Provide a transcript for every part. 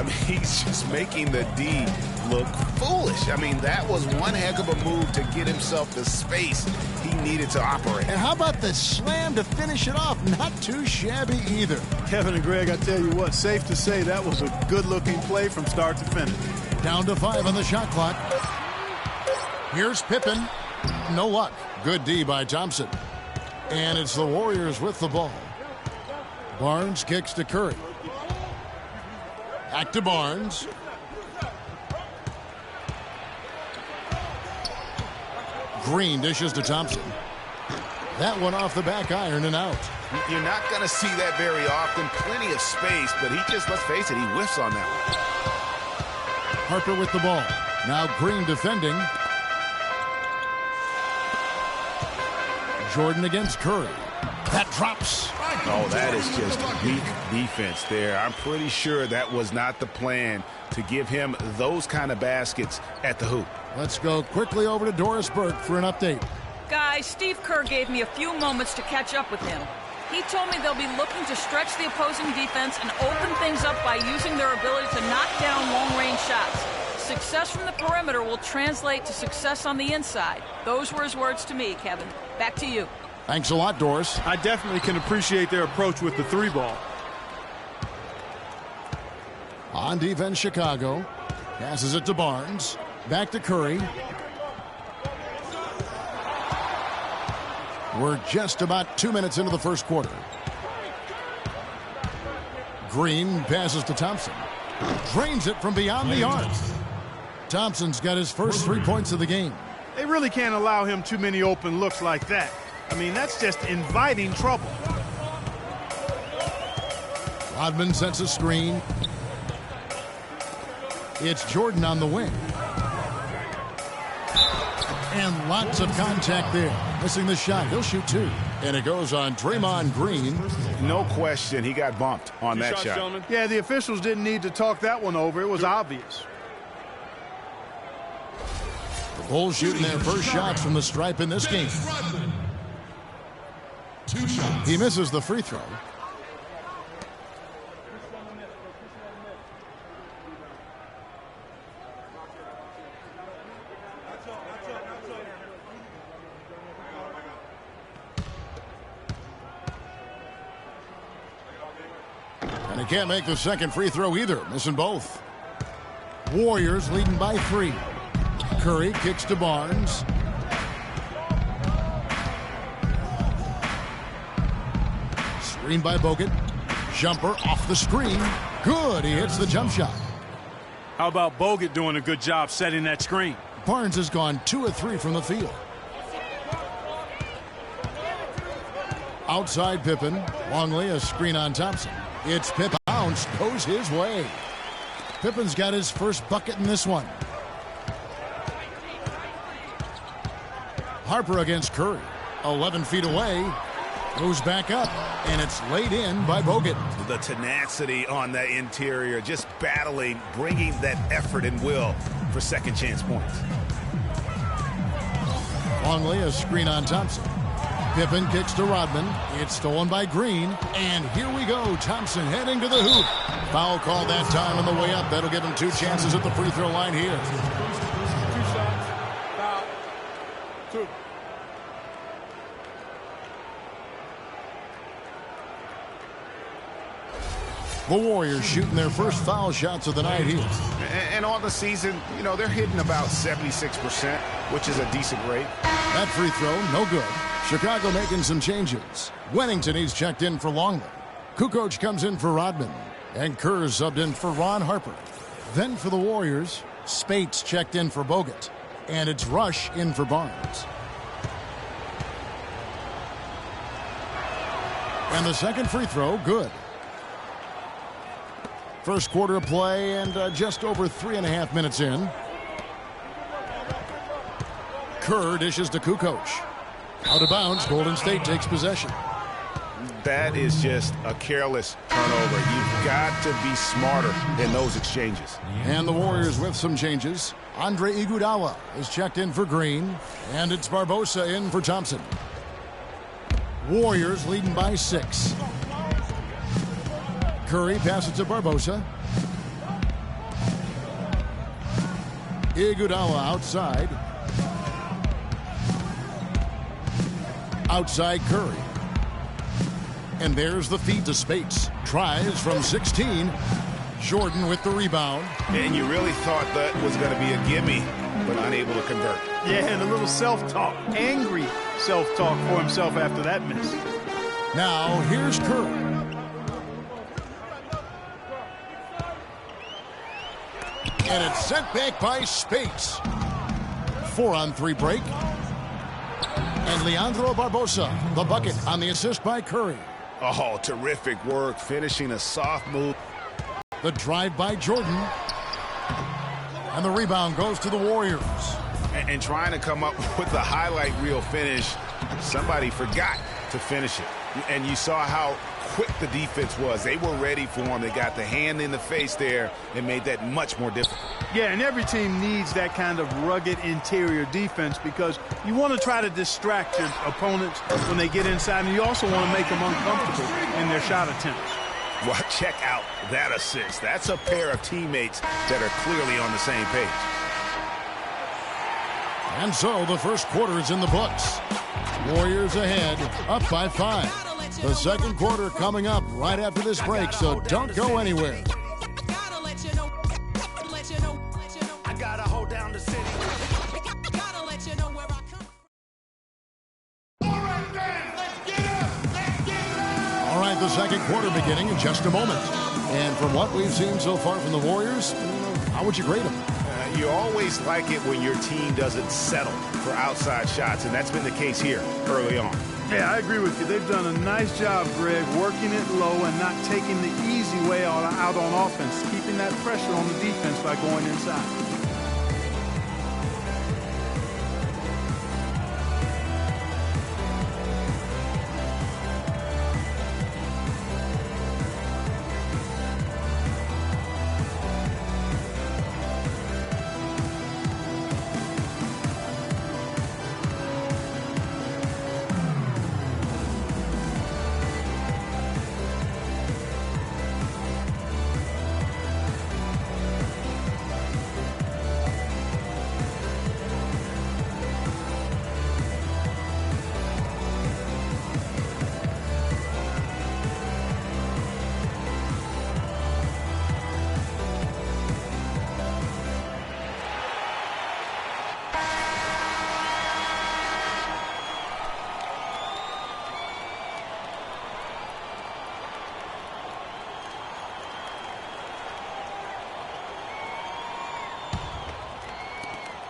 I mean, he's just making the D look foolish. I mean, that was one heck of a move to get himself the space he needed to operate. And how about the slam to finish it off? Not too shabby either. Kevin and Greg, I tell you what, safe to say that was a good-looking play from start to finish. Down to 5 on the shot clock. Here's Pippen. No luck. Good D by Thompson. And it's the Warriors with the ball. Barnes kicks to Curry. Back to Barnes. Green dishes to Thompson. That one off the back iron and out. You're not going to see that very often. Plenty of space, but he just, let's face it, he whiffs on that one. Harper with the ball. Now Green defending. Jordan against Curry. That drops. Oh, that is just weak defense there. I'm pretty sure that was not the plan to give him those kind of baskets at the hoop. Let's go quickly over to Doris Burke for an update. Guys, Steve Kerr gave me a few moments to catch up with him. He told me they'll be looking to stretch the opposing defense and open things up by using their ability to knock down long-range shots. Success from the perimeter will translate to success on the inside. Those were his words to me, Kevin. Back to you. Thanks a lot, Doris. I definitely can appreciate their approach with the 3-ball. On defense, Chicago. Passes it to Barnes. Back to Curry. We're just about 2 minutes into the first quarter. Green passes to Thompson. Drains it from beyond the arc. Thompson's got his first 3 points of the game. They really can't allow him too many open looks like that. I mean, that's just inviting trouble. Rodman sets a screen. It's Jordan on the wing. And lots of contact there. Missing the shot. He'll shoot 2. And it goes on Draymond Green. No question, he got bumped on that shot. Gentlemen. Yeah, the officials didn't need to talk that one over. It was obvious. The Bulls shooting their first shots from the stripe in this game. 2 shots. He misses the free throw. And he can't make the second free throw either, missing both. Warriors leading by 3. Curry kicks to Barnes. Screen by Bogut. Jumper off the screen. Good. He hits the jump shot. How about Bogut doing a good job setting that screen? Barnes has gone 2 of 3 from the field. Outside Pippen. Longley, a screen on Thompson. It's Pippen. Bounce goes his way. Pippen's got his first bucket in this one. Harper against Curry. 11 feet away. Goes back up. And it's laid in by Bogut. The tenacity on the interior. Just battling, bringing that effort and will for second chance points. Longley, a screen on Thompson. Pippen kicks to Rodman. It's stolen by Green. And here we go. Thompson heading to the hoop. Foul called that time on the way up. That'll give him 2 chances at the free throw line here. 2 shots. Foul. 2. The Warriors shooting their first foul shots of the night here. And on the season, you know, they're hitting about 76%, which is a decent rate. That free throw, no good. Chicago making some changes. Wennington, he's checked in for Longley. Kukoc comes in for Rodman. And Kerr subbed in for Ron Harper. Then for the Warriors, Spates checked in for Bogut. And it's Rush in for Barnes. And the second free throw, good. First quarter of play and just over 3.5 minutes in. Kerr dishes to Kukoc. Out of bounds, Golden State takes possession. That is just a careless turnover. You've got to be smarter in those exchanges. And the Warriors with some changes. Andre Iguodala is checked in for Green. And it's Barbosa in for Thompson. Warriors leading by 6. Curry passes to Barbosa. Iguodala outside. Outside Curry. And there's the feed to Spates. Tries from 16. Jordan with the rebound. And you really thought that was going to be a gimme, but unable to convert. Yeah, and a little self-talk. Angry self-talk for himself after that miss. Now, here's Curry. And it's sent back by Spates. 4-on-3 break. And Leandro Barbosa, the bucket on the assist by Curry. Oh, terrific work, finishing a soft move. The drive by Jordan. And the rebound goes to the Warriors. And trying to come up with the highlight reel finish, somebody forgot to finish it. And you saw how quick the defense was. They were ready for him. They got the hand in the face there and made that much more difficult. Yeah, and every team needs that kind of rugged interior defense because you want to try to distract your opponents when they get inside, and you also want to make them uncomfortable in their shot attempts. Well, check out that assist. That's a pair of teammates that are clearly on the same page. And so the first quarter is in the books. Warriors ahead, up by 5. The second quarter coming up right after this break, so don't go anywhere. I gotta hold down the city. All right, the second quarter beginning in just a moment. And from what we've seen so far from the Warriors, how would you grade them? You always like it when your team doesn't settle for outside shots, and that's been the case here early on. Yeah, I agree with you. They've done a nice job, Greg, working it low and not taking the easy way out on offense, keeping that pressure on the defense by going inside.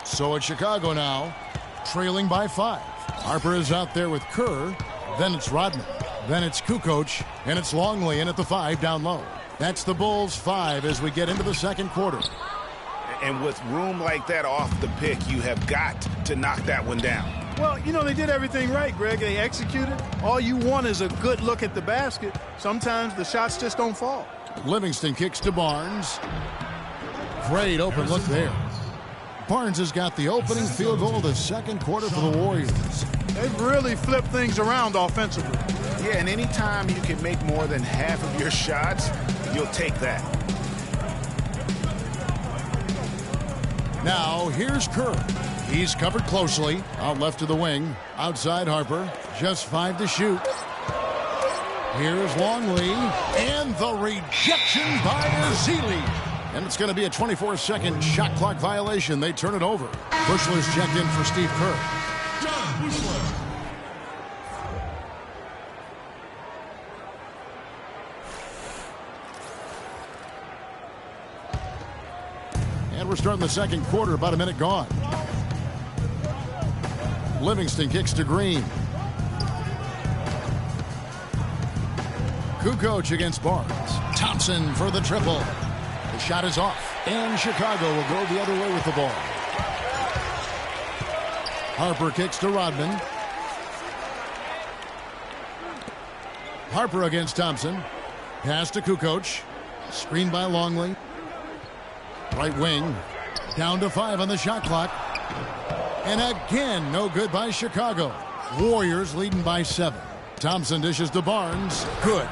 So it's Chicago now, trailing by 5. Harper is out there with Kerr. Then it's Rodman. Then it's Kukoc. And it's Longley in at the 5 down low. That's the Bulls' 5 as we get into the second quarter. And with room like that off the pick, you have got to knock that one down. Well, you know, they did everything right, Greg. They executed. All you want is a good look at the basket. Sometimes the shots just don't fall. Livingston kicks to Barnes. Great open look there. Barnes has got the opening field goal of the second quarter for the Warriors. They've really flipped things around offensively. Yeah, and anytime you can make more than half of your shots, you'll take that. Now, here's Kerr. He's covered closely. Out left of the wing. Outside Harper. Just 5 to shoot. Here's Longley. And the rejection by Azili. And it's going to be a 24-second shot clock violation. They turn it over. Bushler's checked in for Steve Kerr. And we're starting the second quarter, about a minute gone. Livingston kicks to Green. Kukoc against Barnes. Thompson for the triple. The shot is off. And Chicago will go the other way with the ball. Harper kicks to Rodman. Harper against Thompson. Pass to Kukoc. Screen by Longley. Right wing. Down to 5 on the shot clock. And again, no good by Chicago. Warriors leading by 7. Thompson dishes to Barnes. Good.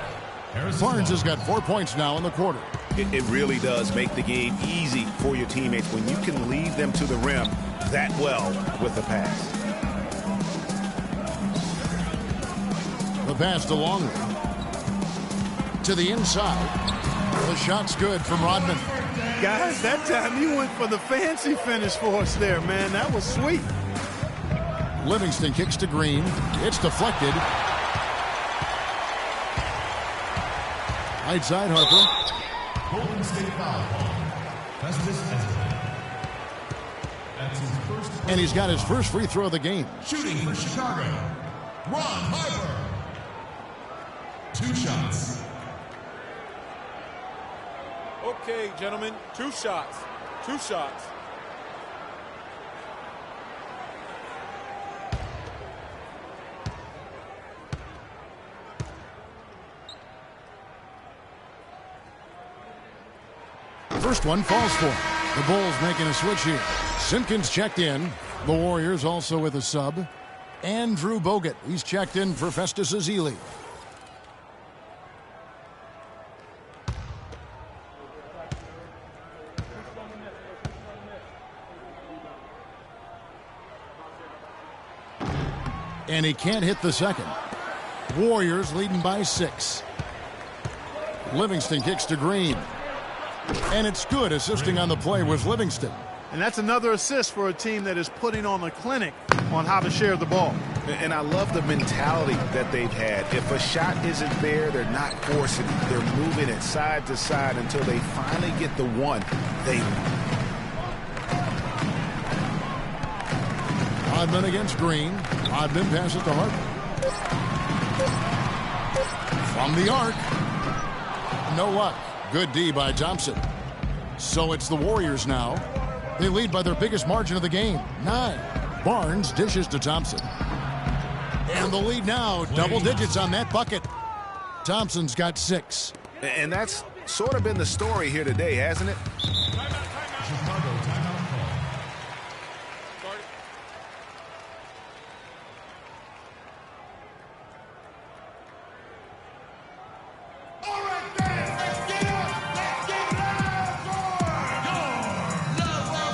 Barnes has got 4 points now in the quarter. It really does make the game easy for your teammates when you can lead them to the rim that well with a pass. The pass to Longley. To the inside. The shot's good from Rodman. Guys, that time he went for the fancy finish for us there, man. That was sweet. Livingston kicks to Green. It's deflected. Right side, Harper. Golden State foul ball. Festus Ezra. That's his first. And he's got his first free throw of the game. Shooting for Chicago. Ron Harper. 2 shots. Okay, gentlemen, 2 shots. 2 shots. First one falls for him. The Bulls making a switch here. Simpkins checked in. The Warriors also with a sub. Andrew Bogut. He's checked in for Festus Ezeli. And he can't hit the second. Warriors leading by 6. Livingston kicks to Green. And it's good. Assisting on the play was Livingston. And that's another assist for a team that is putting on a clinic on how to share the ball. And I love the mentality that they've had. If a shot isn't there, they're not forcing it. They're moving it side to side until they finally get the one they want. Rodman against Green. Rodman passes to Harper. From the arc. No luck. Good D by Thompson. So it's the Warriors now. They lead by their biggest margin of the game, 9. Barnes dishes to Thompson. And the lead now, double digits on that bucket. Thompson's got 6. And that's sort of been the story here today, hasn't it? Chicago timeout call. All right, fans, let's get up. Let's get loud for your love of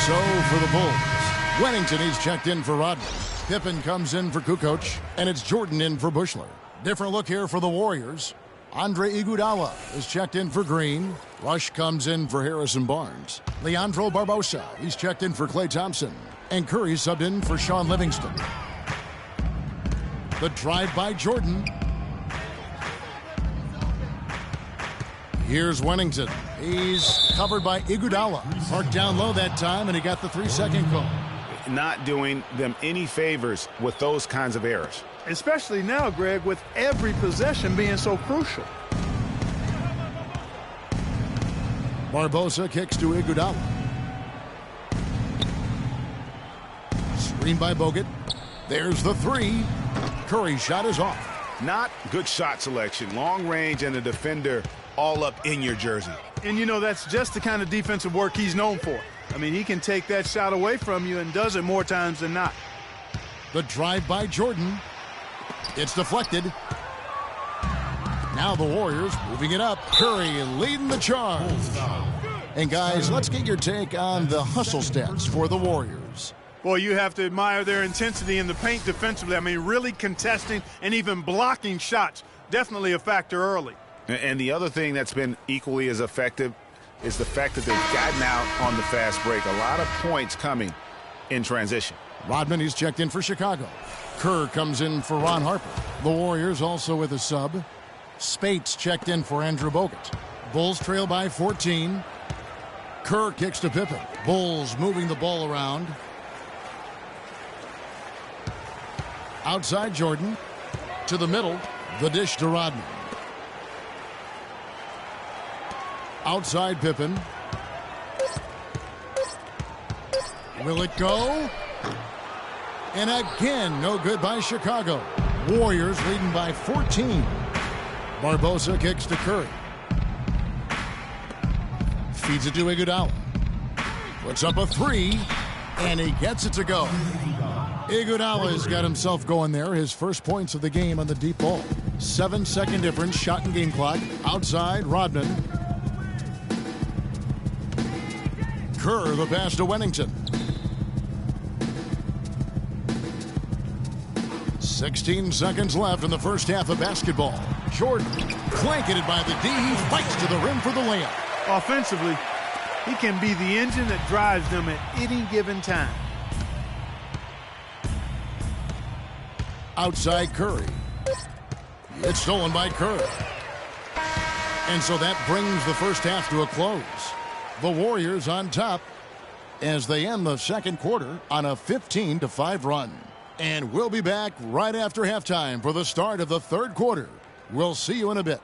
So for the Bulls, Wennington, he's checked in for Rodman. Pippen comes in for Kukoc, and it's Jordan in for Bushler. Different look here for the Warriors. Andre Iguodala is checked in for Green. Rush comes in for Harrison Barnes. Leandro Barbosa, he's checked in for Klay Thompson. And Curry subbed in for Sean Livingston. The drive by Jordan. Here's Wennington. He's covered by Iguodala. Parked down low that time, and he got the 3-second call. Not doing them any favors with those kinds of errors. Especially now, Greg, with every possession being so crucial. Barbosa kicks to Iguodala. Screen by Bogut. There's the 3. Curry's shot is off. Not good shot selection. Long range and a defender all up in your jersey. And, you know, that's just the kind of defensive work he's known for. I mean, he can take that shot away from you and does it more times than not. The drive by Jordan. It's deflected. Now the Warriors moving it up. Curry leading the charge. And, guys, let's get your take on the hustle stats for the Warriors. Boy, you have to admire their intensity in the paint defensively. I mean, really contesting and even blocking shots. Definitely a factor early. And the other thing that's been equally as effective is the fact that they've gotten out on the fast break. A lot of points coming in transition. Rodman, he's checked in for Chicago. Kerr comes in for Ron Harper. The Warriors also with a sub. Spates checked in for Andrew Bogut. Bulls trail by 14. Kerr kicks to Pippen. Bulls moving the ball around. Outside Jordan. To the middle. The dish to Rodman. Outside Pippen. Will it go? And again, no good by Chicago. Warriors leading by 14. Barbosa kicks to Curry. Feeds it to Iguodala. Puts up a three, and he gets it to go. Iguodala's got himself going there. His first points of the game on the deep ball. 7-second difference, shot and game clock. Outside, Rodman. Kerr, the pass to Wennington. 16 seconds left in the first half of basketball. Jordan, blanketed by the D, he fights to the rim for the layup. Offensively, he can be the engine that drives them at any given time. Outside Curry. It's stolen by Kerr. And so that brings the first half to a close. The Warriors on top as they end the second quarter on a 15-5 run. And we'll be back right after halftime for the start of the third quarter. We'll see you in a bit.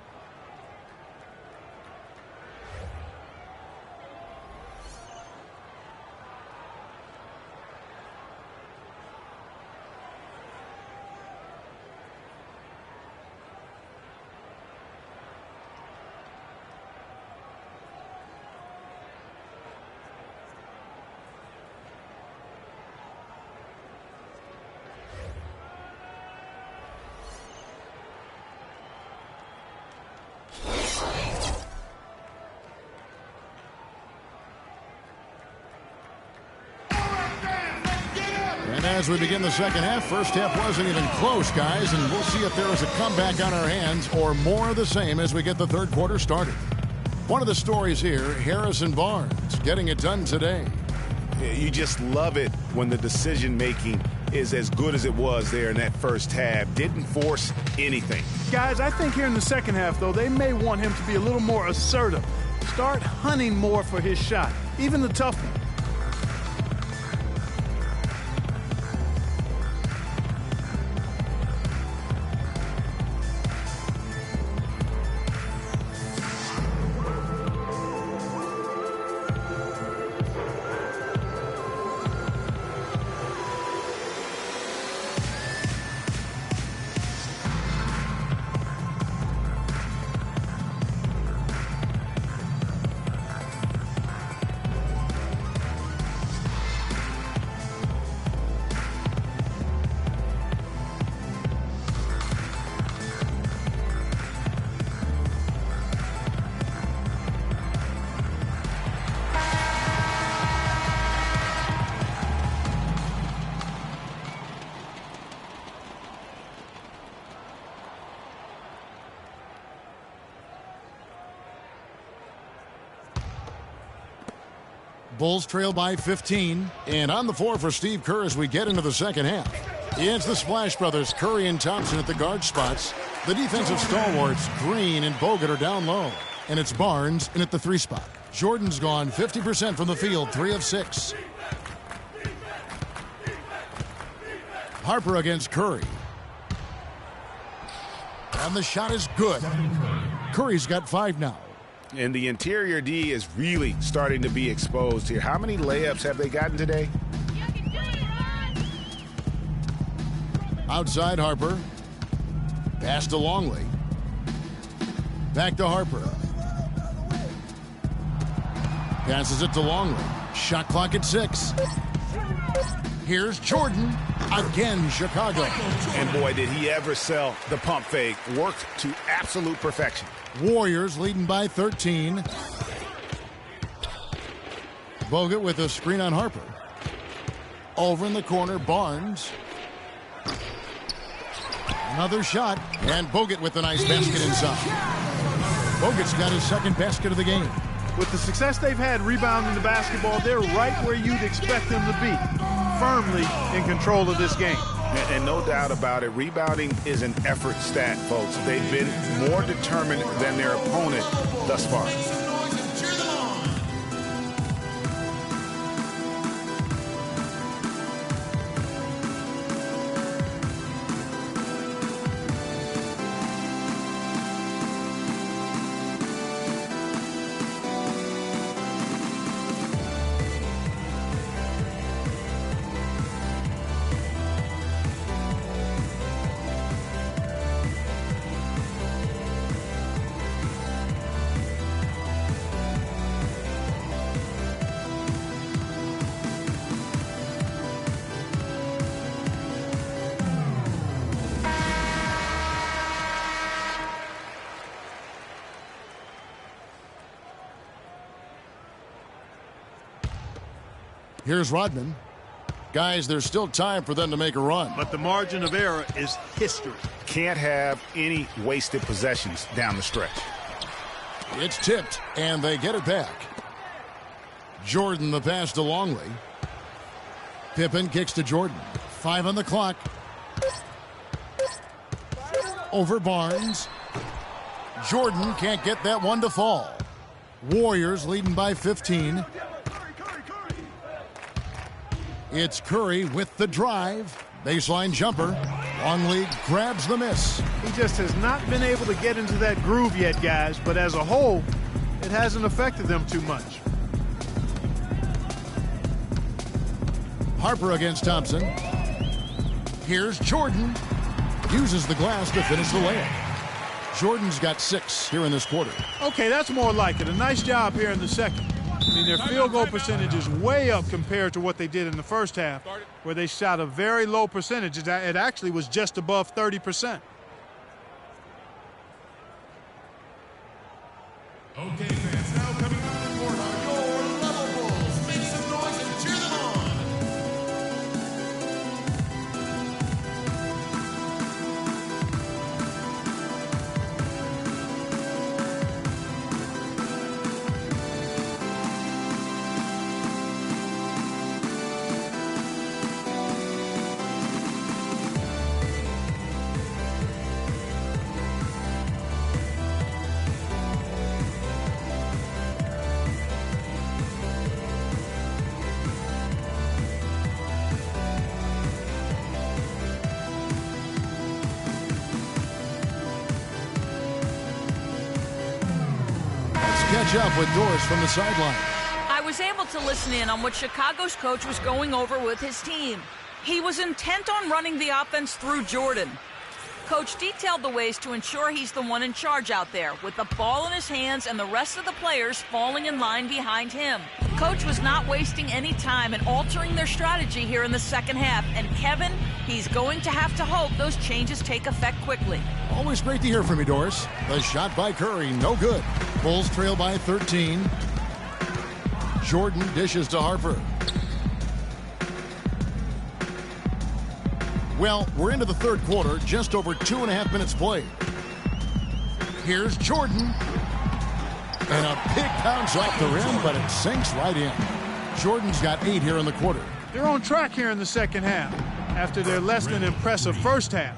And as we begin the second half, first half wasn't even close, guys, and we'll see if there is a comeback on our hands or more of the same as we get the third quarter started. One of the stories here, Harrison Barnes getting it done today. You just love it when the decision-making is as good as it was there in that first half. Didn't force anything. Guys, I think here in the second half, though, they may want him to be a little more assertive. Start hunting more for his shot, even the tough one. Bulls trail by 15. And on the floor for Steve Kerr as we get into the second half. It's the Splash Brothers, Curry and Thompson at the guard spots. The defensive stalwarts, Green and Bogut, are down low. And it's Barnes in at the 3 spot. Jordan's gone 50% from the field, 3 of 6. Harper against Curry. And the shot is good. Curry's got 5 now. And the interior D is really starting to be exposed here. How many layups have they gotten today? Outside Harper. Pass to Longley. Back to Harper. Passes it to Longley. Shot clock at 6. Here's Jordan. Again, Chicago. And boy, did he ever sell the pump fake. Worked to absolute perfection. Warriors leading by 13. Bogut with a screen on Harper. Over in the corner, Barnes. Another shot, and Bogut with a nice basket inside. Bogut's got his second basket of the game. With the success they've had rebounding the basketball, they're right where you'd expect them to be, firmly in control of this game. And no doubt about it, rebounding is an effort stat, folks. They've been more determined than their opponent thus far. Here's Rodman. Guys, there's still time for them to make a run. But the margin of error is history. Can't have any wasted possessions down the stretch. It's tipped, and they get it back. Jordan the pass to Longley. Pippen kicks to Jordan. 5 on the clock. Over Barnes. Jordan can't get that one to fall. Warriors leading by 15. It's Curry with the drive. Baseline jumper. Longley grabs the miss. He just has not been able to get into that groove yet, guys. But as a whole, it hasn't affected them too much. Harper against Thompson. Here's Jordan. Uses the glass to finish the layup. Jordan's got 6 here in this quarter. Okay, that's more like it. A nice job here in the second. I mean, their field goal percentage is way up compared to what they did in the first half, where they shot a very low percentage. It actually was just above 30%. Okay, fans, now coming to the court are your level bulls. Make some noise and cheer them on. Catch up with Doris from the sideline. I was able to listen in on what Chicago's coach was going over with his team. He was intent on running the offense through Jordan. Coach detailed the ways to ensure he's the one in charge out there, with the ball in his hands and the rest of the players falling in line behind him. Coach was not wasting any time in altering their strategy here in the second half. And Kevin, he's going to have to hope those changes take effect quickly. Always great to hear from you, Doris. The shot by Curry, no good. Bulls trail by 13. Jordan dishes to Harper. Well, we're into the third quarter, just over 2.5 minutes played. Here's Jordan. And a big bounce off the rim, but it sinks right in. Jordan's got 8 here in the quarter. They're on track here in the second half after their less than impressive first half.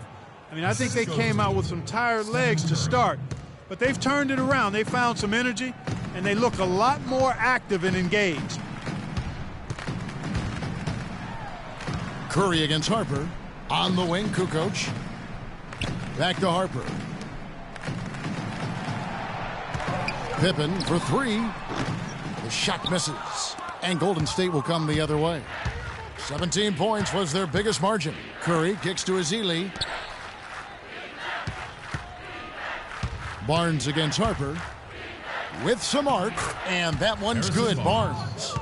I mean, I think they came out with some tired legs to start, but they've turned it around. They found some energy, and they look a lot more active and engaged. Curry against Harper. On the wing, Kukoc. Back to Harper. Pippen for 3. The shot misses. And Golden State will come the other way. 17 points was their biggest margin. Curry kicks to Ezeli. Barnes against Harper. With some arc. And that one's good, Barnes.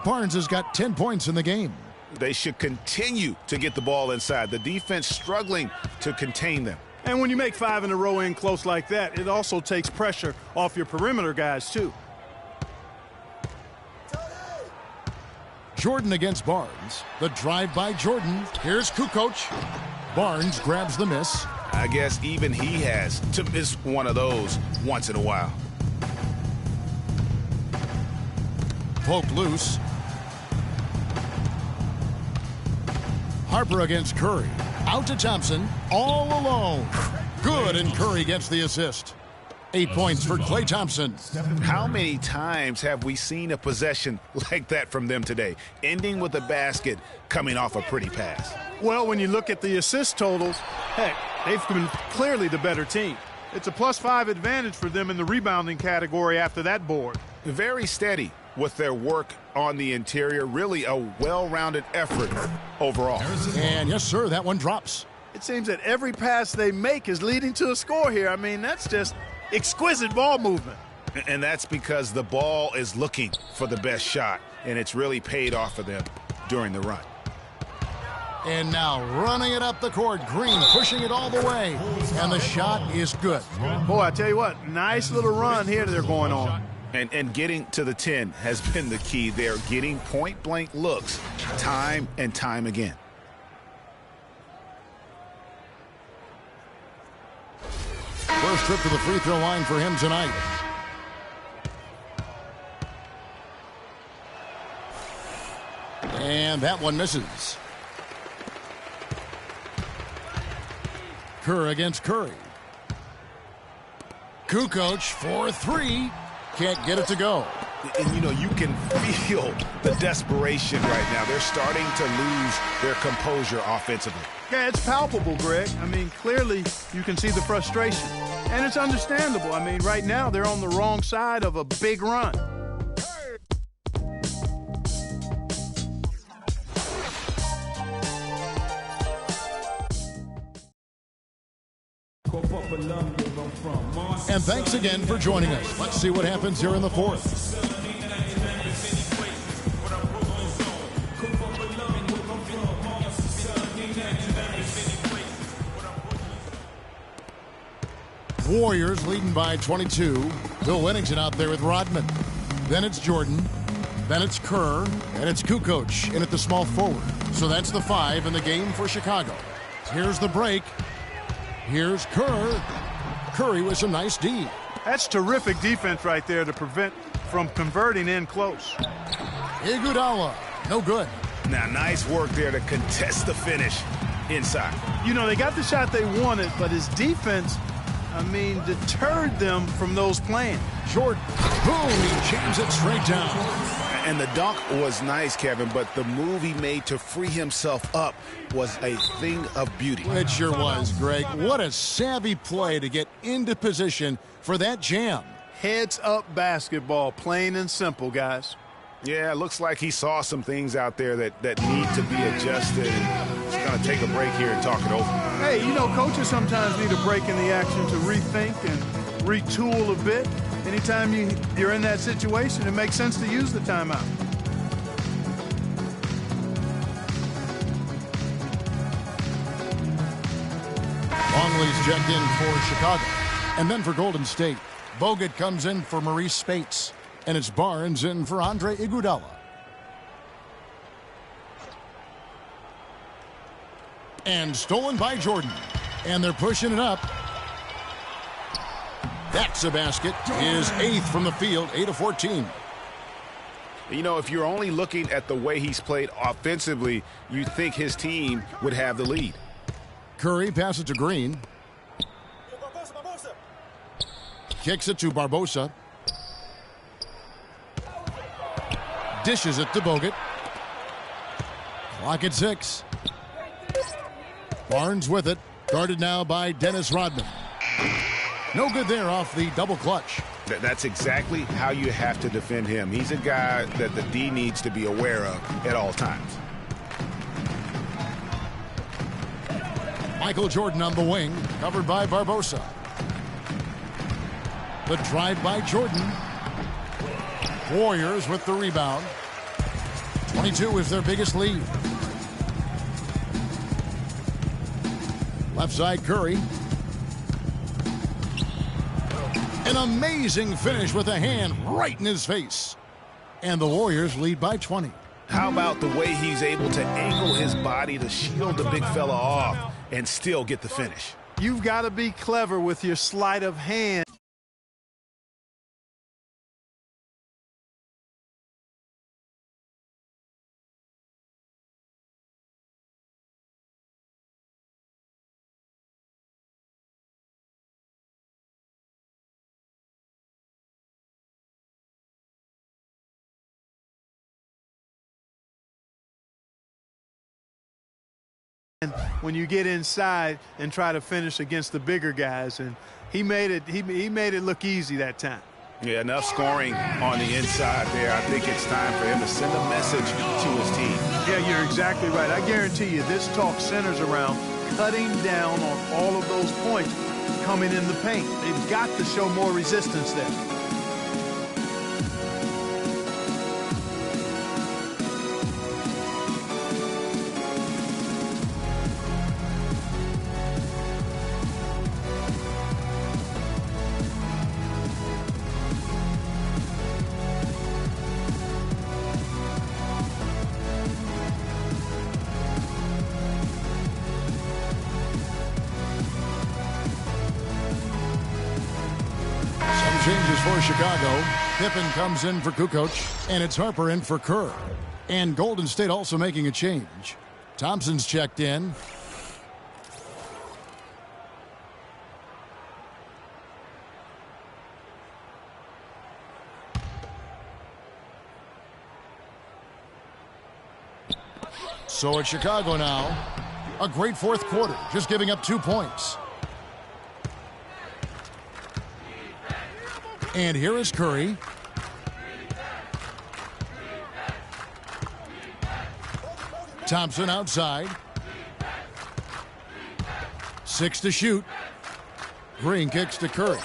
Barnes has got 10 points in the game. They should continue to get the ball inside. The defense struggling to contain them. And when you make 5 in a row in close like that, it also takes pressure off your perimeter guys, too. Jordan against Barnes. The drive by Jordan. Here's Kukoc. Barnes grabs the miss. I guess even he has to miss one of those once in a while. Poked loose. Harper against Curry. Out to Thompson. All alone. Good, and Curry gets the assist. 8 points for Klay Thompson. How many times have we seen a possession like that from them today, ending with a basket coming off a pretty pass? Well, when you look at the assist totals, heck, they've been clearly the better team. It's a +5 advantage for them in the rebounding category after that board. Very steady with their work on the interior. Really a well-rounded effort overall. And yes, sir, that one drops. It seems that every pass they make is leading to a score here. I mean, that's just exquisite ball movement. And that's because the ball is looking for the best shot, and it's really paid off for them during the run. And now running it up the court, Green pushing it all the way. And the shot is good. Boy, I tell you what, nice little run here they're going on. And getting to the 10 has been the key. They're getting point-blank looks time and time again. First trip to the free throw line for him tonight. And that one misses. Kerr against Curry. Kukoc for three. Can't get it to go. And, you know, you can feel the desperation right now. They're starting to lose their composure offensively. Yeah, it's palpable, Greg. I mean, clearly you can see the frustration. And it's understandable. I mean, right now they're on the wrong side of a big run. And thanks again for joining us. Let's see what happens here in the fourth. Warriors leading by 22. Bill Wennington out there with Rodman. Then it's Jordan. Then it's Kerr. And it's Kukoc in at the small forward. So that's the 5 in the game for Chicago. Here's the break. Here's Kerr. Curry with some nice D. That's terrific defense right there to prevent from converting in close. Iguodala, no good. Now, nice work there to contest the finish inside. You know, they got the shot they wanted, but his defense, I mean, deterred them from those plans. Jordan, boom, he jams it straight down. And the dunk was nice, Kevin, but the move he made to free himself up was a thing of beauty. It sure was, Greg. What a savvy play to get into position for that jam. Heads up basketball, plain and simple, guys. Yeah, it looks like he saw some things out there that need to be adjusted. He's going to take a break here and talk it over. Hey, you know, coaches sometimes need a break in the action to rethink and retool a bit. Anytime you're in that situation, it makes sense to use the timeout. Longley's checked in for Chicago. And then for Golden State, Bogut comes in for Maurice Spates. And it's Barnes in for Andre Iguodala. And stolen by Jordan. And they're pushing it up. That's a basket. His 8th from the field, 8 of 14. You know, if you're only looking at the way he's played offensively, you'd think his team would have the lead. Curry passes to Green. Kicks it to Barbosa. Dishes it to Bogut. Clock at 6. Barnes with it. Guarded now by Dennis Rodman. No good there off the double clutch. That's exactly how you have to defend him. He's a guy that the D needs to be aware of at all times. Michael Jordan on the wing, covered by Barbosa. The drive by Jordan. Warriors with the rebound. 22 is their biggest lead. Left side, Curry. An amazing finish with a hand right in his face. And the Warriors lead by 20. How about the way he's able to angle his body to shield the big fella off and still get the finish? You've got to be clever with your sleight of hand. When you get inside and try to finish against the bigger guys, and he made it look easy that time. Yeah, enough scoring on the inside there. I think it's time for him to send a message to his team. Yeah, you're exactly right. I guarantee you this talk centers around cutting down on all of those points coming in the paint. They've got to show more resistance there. changes for Chicago. Pippen comes in for Kukoc, and it's Harper in for Kerr. And Golden State also making a change. Thompson's checked in. So it's Chicago now. A great fourth quarter, just giving up 2 points. And here is Curry. Thompson outside. 6 to shoot. Green kicks to Curry.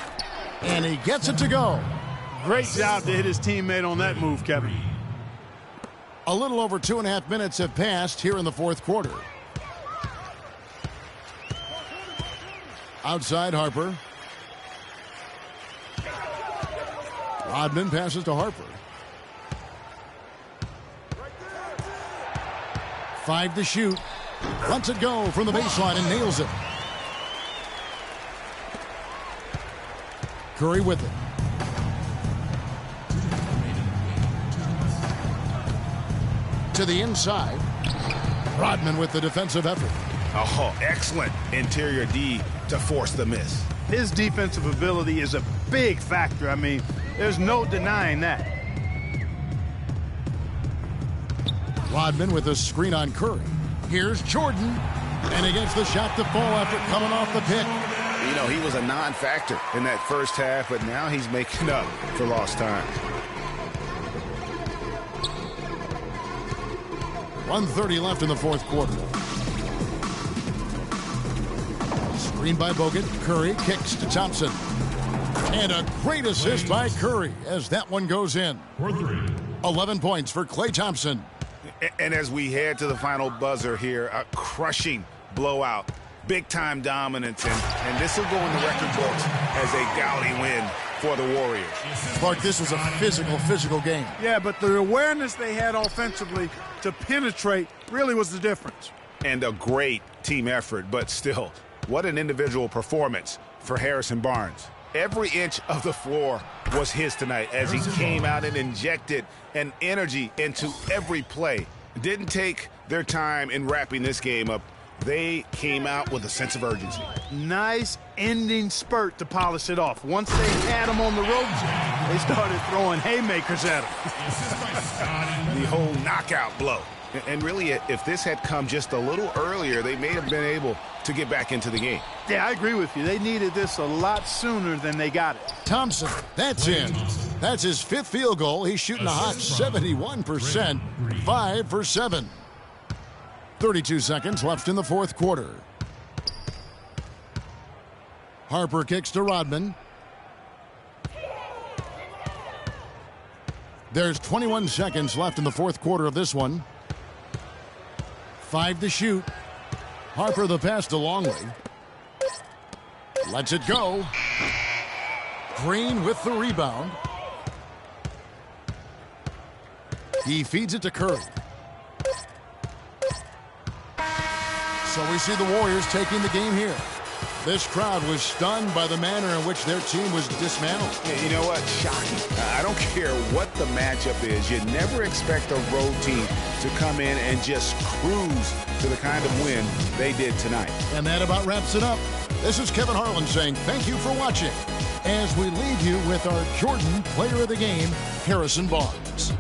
And he gets it to go. Great job to hit his teammate on that move, Kevin. A little over 2.5 minutes have passed here in the fourth quarter. Outside Harper. Rodman passes to Harper. 5 to shoot. Lets it go from the baseline and nails it. Curry with it. To the inside. Rodman with the defensive effort. Oh, excellent interior D to force the miss. His defensive ability is a big factor. I mean, there's no denying that. Rodman with a screen on Curry. Here's Jordan. And he gets the shot to fall after coming off the pick. You know, he was a non-factor in that first half, but now he's making up for lost time. 1:30 left in the fourth quarter. Screen by Bogut. Curry kicks to Thompson. And a great assist by Curry as that one goes in. 11 points for Klay Thompson. And as we head to the final buzzer here, a crushing blowout, big-time dominance, and this will go in the record books as a gaudy win for the Warriors. Clark, this was a physical game. Yeah, but the awareness they had offensively to penetrate really was the difference. And a great team effort, but still, what an individual performance for Harrison Barnes. Every inch of the floor was his tonight as he came out and injected an energy into every play. Didn't take their time in wrapping this game up. They came out with a sense of urgency. Nice ending spurt to polish it off. Once they had him on the ropes, they started throwing haymakers at him. The whole knockout blow. And really, if this had come just a little earlier, they may have been able to get back into the game. Yeah, I agree with you. They needed this a lot sooner than they got it. Thompson, that's in. That's his 5th field goal. He's shooting a hot 71%, 5 for 7. 32 seconds left in the fourth quarter. Harper kicks to Rodman. There's 21 seconds left in the fourth quarter of this one. 5 to shoot. Harper the pass to Longley. Lets it go. Green with the rebound. He feeds it to Curry. So we see the Warriors taking the game here. This crowd was stunned by the manner in which their team was dismantled. You know what? Shocking. I don't care what the matchup is. You never expect a road team to come in and just cruise to the kind of win they did tonight. And that about wraps it up. This is Kevin Harlan saying thank you for watching as we leave you with our Jordan Player of the Game, Harrison Barnes.